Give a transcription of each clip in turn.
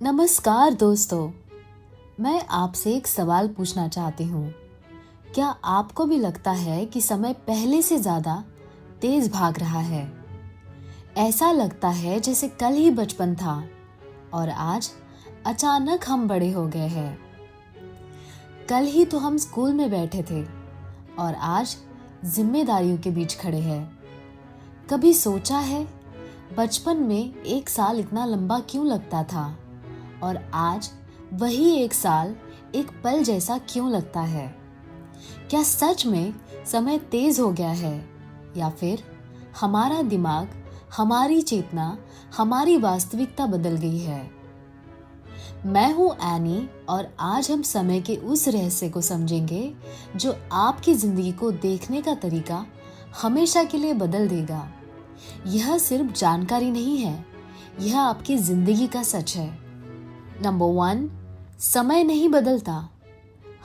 नमस्कार दोस्तों, मैं आपसे एक सवाल पूछना चाहती हूँ। क्या आपको भी लगता है कि समय पहले से ज़्यादा तेज भाग रहा है? ऐसा लगता है जैसे कल ही बचपन था और आज अचानक हम बड़े हो गए हैं। कल ही तो हम स्कूल में बैठे थे और आज जिम्मेदारियों के बीच खड़े हैं। कभी सोचा है बचपन में एक साल इतना लंबा क्यों लगता था और आज वही एक साल एक पल जैसा क्यों लगता है? क्या सच में समय तेज हो गया है या फिर हमारा दिमाग, हमारी चेतना, हमारी वास्तविकता बदल गई है? मैं हूं एनी और आज हम समय के उस रहस्य को समझेंगे जो आपकी जिंदगी को देखने का तरीका हमेशा के लिए बदल देगा। यह सिर्फ जानकारी नहीं है, यह आपकी जिंदगी का सच है। नंबर 1, समय नहीं बदलता,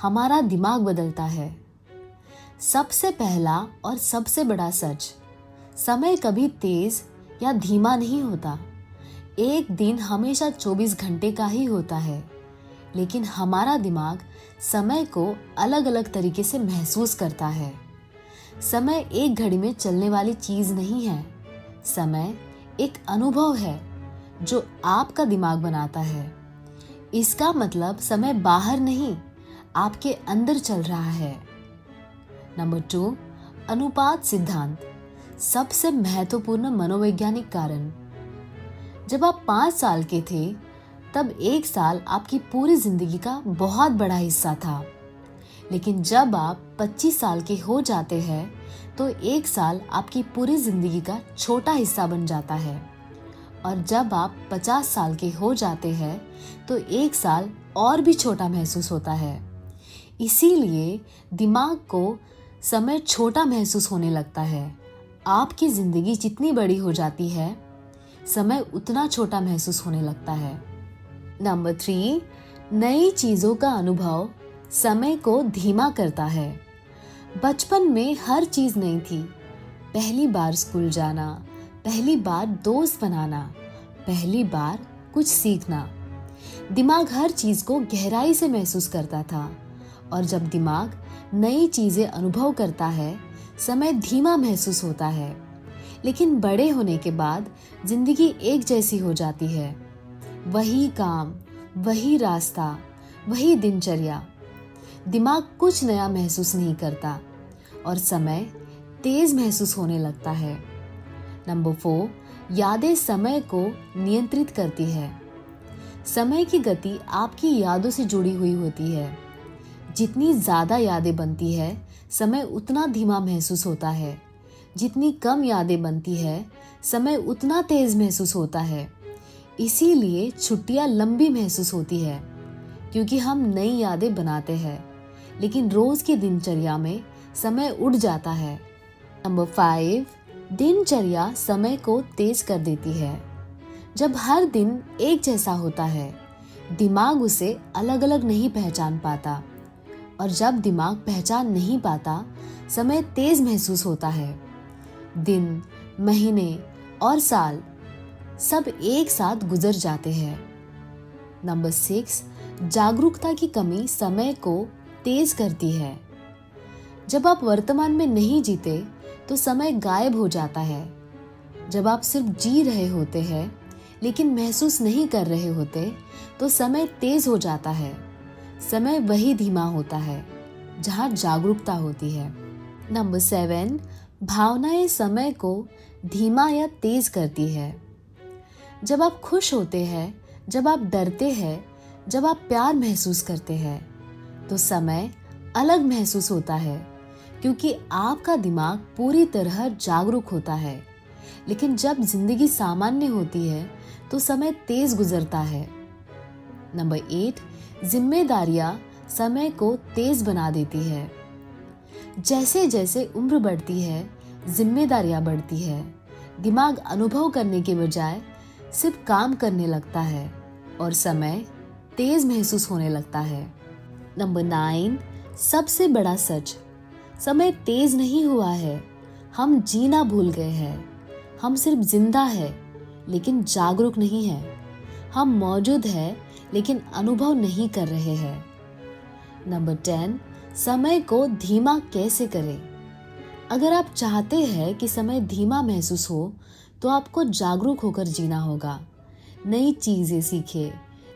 हमारा दिमाग बदलता है। सबसे पहला और सबसे बड़ा सच, समय कभी तेज या धीमा नहीं होता। एक दिन हमेशा 24 घंटे का ही होता है, लेकिन हमारा दिमाग समय को अलग अलग तरीके से महसूस करता है। समय एक घड़ी में चलने वाली चीज नहीं है। समय एक अनुभव है जो आपका दिमाग बनाता है। इसका मतलब समय बाहर नहीं, आपके अंदर चल रहा है। नंबर 2, अनुपात सिद्धांत, सबसे महत्वपूर्ण मनोवैज्ञानिक कारण। जब आप 5 साल के थे, तब एक साल आपकी पूरी जिंदगी का बहुत बड़ा हिस्सा था। लेकिन जब आप 25 साल के हो जाते हैं, तो एक साल आपकी पूरी जिंदगी का छोटा हिस्सा बन जाता है। और जब आप 50 साल के हो जाते हैं, तो एक साल और भी छोटा महसूस होता है। इसीलिए दिमाग को समय छोटा महसूस होने लगता है। आपकी जिंदगी जितनी बड़ी हो जाती है, समय उतना छोटा महसूस होने लगता है। नंबर 3, नई चीजों का अनुभव समय को धीमा करता है। बचपन में हर चीज नई थी। पहली बार स्कूल जाना, पहली बार दोस्त बनाना, पहली बार कुछ सीखना। दिमाग हर चीज को गहराई से महसूस करता था और जब दिमाग नई चीजें अनुभव करता है, समय धीमा महसूस होता है। लेकिन बड़े होने के बाद जिंदगी एक जैसी हो जाती है। वही काम, वही रास्ता, वही दिनचर्या। दिमाग कुछ नया महसूस नहीं करता और समय तेज महसूस होने लगता है। नंबर 4, यादें समय को नियंत्रित करती है। समय की गति आपकी यादों से जुड़ी हुई होती है। जितनी ज्यादा यादें बनती है, समय उतना धीमा महसूस होता है। जितनी कम यादें बनती है, समय उतना तेज महसूस होता है। इसीलिए छुट्टियां लंबी महसूस होती है, क्योंकि हम नई यादें बनाते हैं, लेकिन रोज की दिनचर्या में समय उड़ जाता है। नंबर 5, दिनचर्या समय को तेज कर देती है। जब हर दिन एक जैसा होता है, दिमाग उसे अलग अलग नहीं पहचान पाता और जब दिमाग पहचान नहीं पाता, समय तेज महसूस होता है। दिन, महीने और साल सब एक साथ गुजर जाते हैं। नंबर 6, जागरूकता की कमी समय को तेज करती है। जब आप वर्तमान में नहीं जीते, तो समय गायब हो जाता है। जब आप सिर्फ जी रहे होते हैं लेकिन महसूस नहीं कर रहे होते, तो समय तेज हो जाता है। समय वही धीमा होता है जहां जागरूकता होती है। नंबर 7, भावनाएं समय को धीमा या तेज करती है। जब आप खुश होते हैं, जब आप डरते हैं, जब आप प्यार महसूस करते हैं, तो समय अलग महसूस होता है, क्योंकि आपका दिमाग पूरी तरह जागरूक होता है। लेकिन जब जिंदगी सामान्य होती है, तो समय तेज गुजरता है। नंबर 8, जिम्मेदारियां समय को तेज बना देती है। जैसे जैसे उम्र बढ़ती है, जिम्मेदारियां बढ़ती है। दिमाग अनुभव करने के बजाय सिर्फ काम करने लगता है और समय तेज महसूस होने लगता है। नंबर 9, सबसे बड़ा सच, समय तेज नहीं हुआ है, हम जीना भूल गए हैं। हम सिर्फ जिंदा है, लेकिन जागरूक नहीं है। हम मौजूद हैं लेकिन अनुभव नहीं कर रहे हैं। नंबर 10, समय को धीमा कैसे करें। अगर आप चाहते हैं कि समय धीमा महसूस हो तो आपको जागरूक होकर जीना होगा। नई चीजें सीखिए,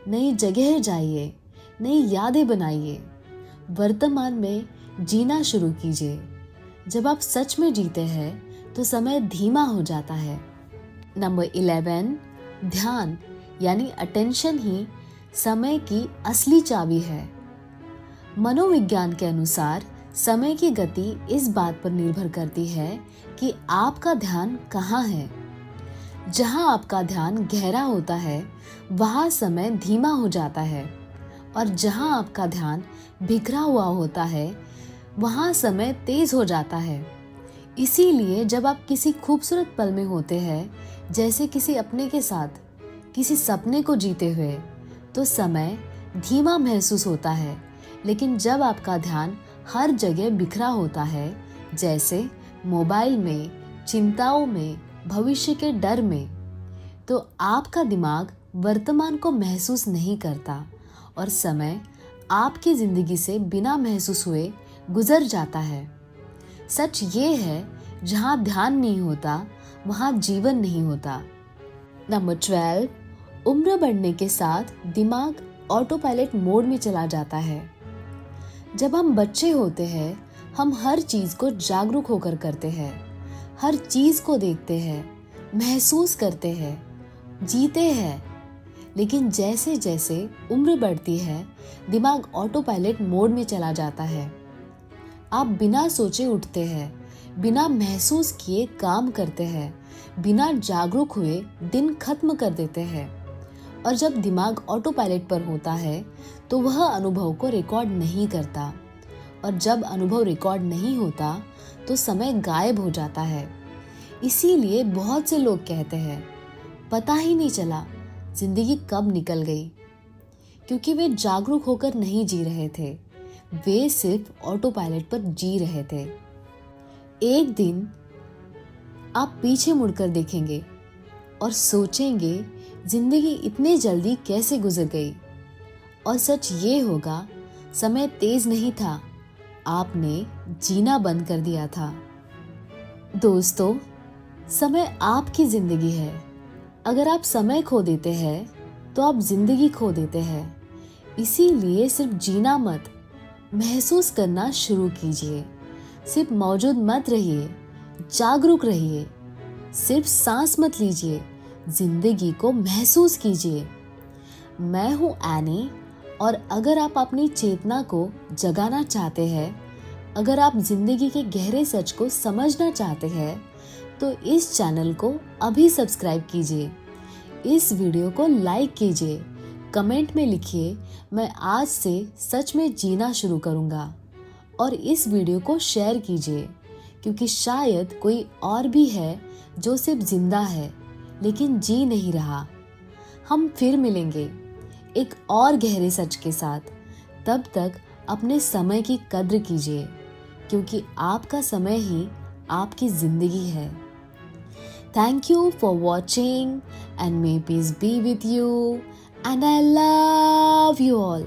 नई जगह जाइए, नई यादें बनाइए। वर्तमान में जीना शुरू कीजिए। जब आप सच में जीते हैं तो समय धीमा हो जाता है। नंबर 11, ध्यान यानी अटेंशन ही समय की असली चाबी है। मनोविज्ञान के अनुसार समय की गति इस बात पर निर्भर करती है कि आपका ध्यान कहाँ है। जहाँ आपका ध्यान गहरा होता है वहाँ समय धीमा हो जाता है, और जहाँ आपका ध्यान बिखरा हुआ होता है वहाँ समय तेज हो जाता है। इसीलिए जब आप किसी खूबसूरत पल में होते हैं, जैसे किसी अपने के साथ किसी सपने को जीते हुए, तो समय धीमा महसूस होता है। लेकिन जब आपका ध्यान हर जगह बिखरा होता है, जैसे मोबाइल में, चिंताओं में, भविष्य के डर में, तो आपका दिमाग वर्तमान को महसूस नहीं करता और समय आपकी जिंदगी से बिना महसूस हुए गुजर जाता है। सच ये है, जहाँ ध्यान नहीं होता वहाँ जीवन नहीं होता। नंबर 12, उम्र बढ़ने के साथ दिमाग ऑटो पायलट मोड में चला जाता है। जब हम बच्चे होते हैं हम हर चीज को जागरूक होकर करते हैं, हर चीज को देखते हैं, महसूस करते हैं, जीते हैं। लेकिन जैसे जैसे उम्र बढ़ती है दिमाग ऑटो पायलट मोड में चला जाता है। आप बिना सोचे उठते हैं, बिना महसूस किए काम करते हैं, बिना जागरूक हुए दिन खत्म कर देते हैं। और जब दिमाग ऑटो पायलट पर होता है तो वह अनुभव को रिकॉर्ड नहीं करता, और जब अनुभव रिकॉर्ड नहीं होता तो समय गायब हो जाता है। इसीलिए बहुत से लोग कहते हैं पता ही नहीं चला जिंदगी कब निकल गई, क्योंकि वे जागरूक होकर नहीं जी रहे थे, वे सिर्फ ऑटो पायलट पर जी रहे थे। एक दिन आप पीछे मुड़कर देखेंगे और सोचेंगे जिंदगी इतने जल्दी कैसे गुजर गई। और सच ये होगा, समय तेज नहीं था, आपने जीना बंद कर दिया था। दोस्तों, समय आपकी जिंदगी है। अगर आप समय खो देते हैं तो आप जिंदगी खो देते हैं। इसीलिए सिर्फ जीना मत, महसूस करना शुरू कीजिए। सिर्फ मौजूद मत रहिए, जागरूक रहिए। सिर्फ सांस मत लीजिए, जिंदगी को महसूस कीजिए। मैं हूँ एनी, और अगर आप अपनी चेतना को जगाना चाहते हैं, अगर आप जिंदगी के गहरे सच को समझना चाहते हैं, तो इस चैनल को अभी सब्सक्राइब कीजिए। इस वीडियो को लाइक कीजिए, कमेंट में लिखिए मैं आज से सच में जीना शुरू करूँगा, और इस वीडियो को शेयर कीजिए, क्योंकि शायद कोई और भी है जो सिर्फ जिंदा है लेकिन जी नहीं रहा। हम फिर मिलेंगे एक और गहरे सच के साथ। तब तक अपने समय की कद्र कीजिए, क्योंकि आपका समय ही आपकी जिंदगी है। Thank you for watching, and may peace be with you, and I love you all.